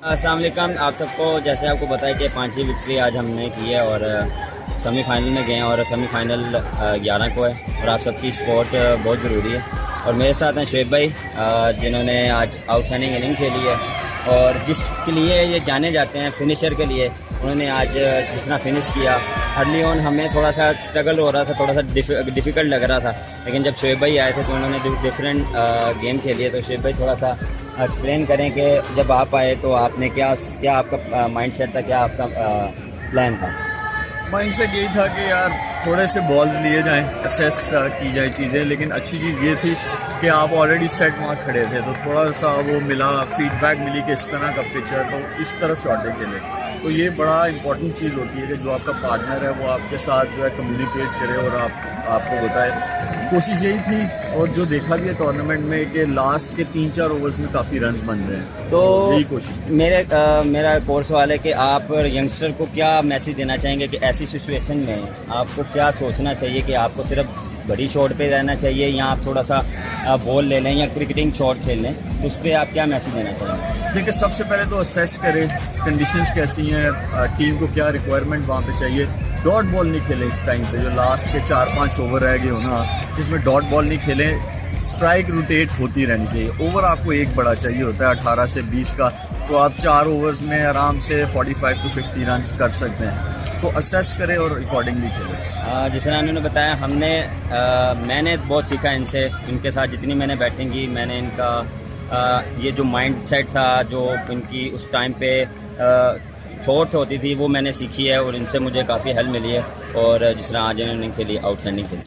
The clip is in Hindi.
अस्सलाम वालेकुम। आप सबको जैसे आपको बताया कि 5वीं विक्ट्री आज हमने की है और सेमीफाइनल में गए हैं और सेमीफाइनल 11 को है और आप सबकी सपोर्ट बहुत ज़रूरी है। और मेरे साथ हैं शुएब भाई जिन्होंने आज आउटस्टैंडिंग इनिंग खेली है और जिसके लिए ये जाने जाते हैं फिनिशर के लिए। उन्होंने आज जिस तरह फिनिश किया, अर्ली ऑन हमें थोड़ा सा स्ट्रगल हो रहा था, थोड़ा सा डिफ़िकल्ट लग रहा था, लेकिन जब शुएब भाई आए थे तो उन्होंने डिफरेंट गेम खेली है। तो शुएब भाई थोड़ा सा एक्सप्लेन करें कि जब आप आए तो आपने क्या आपका माइंडसेट था, क्या आपका प्लान था? माइंडसेट यही था कि यार थोड़े से बॉल्स लिए जाएं, असेस की जाए चीज़ें, लेकिन अच्छी चीज़ ये थी कि आप ऑलरेडी सेट वहाँ खड़े थे तो थोड़ा सा वो मिला, फीडबैक मिली कि इस तरह का पिच है तो इस तरफ शॉटें खेले। तो ये बड़ा इंपॉर्टेंट चीज़ होती है कि जो आपका पार्टनर है वो आपके साथ जो है कम्युनिकेट करे और आपको बताए। कोशिश यही थी और जो देखा भी है टूर्नामेंट में कि लास्ट के 3-4 ओवर्स में काफ़ी रन्स बन रहे हैं, तो यही कोशिश थी। मेरा एक और सवाल है कि आप यंगस्टर को क्या मैसेज देना चाहेंगे कि ऐसी सिचुएशन में आपको क्या सोचना चाहिए कि आपको सिर्फ बड़ी शॉट पे रहना चाहिए या आप थोड़ा सा बॉल ले लें या क्रिकेटिंग शॉट खेल लें, तो उस पर आप क्या मैसेज देना चाहेंगे? देखिए, सबसे पहले तो असेस करें कंडीशंस कैसी हैं, टीम को क्या रिक्वायरमेंट वहाँ पे चाहिए। डॉट बॉल नहीं खेलें इस टाइम पे, जो लास्ट के 4-5 ओवर रह गए हो ना, इसमें डॉट बॉल नहीं खेलें। स्ट्राइक रोटेट होती रहनी चाहिए। ओवर आपको एक बड़ा चाहिए होता है 18 से 20 का, तो आप 4 ओवर्स में आराम से 45 to 50 रन कर सकते हैं। तो असेस करें और अकॉर्डिंगली खेलें। जिस तरह उन्होंने बताया, मैंने बहुत सीखा इनसे, इनके साथ जितनी मैंने बैटिंग की, मैंने इनका ये जो माइंड सेट था, जो इनकी उस टाइम पे थॉट होती थी, वो मैंने सीखी है और इनसे मुझे काफ़ी हेल्प मिली है। और जिस तरह आज इन्होंने खेली, आउटस्टैंडिंग खेली।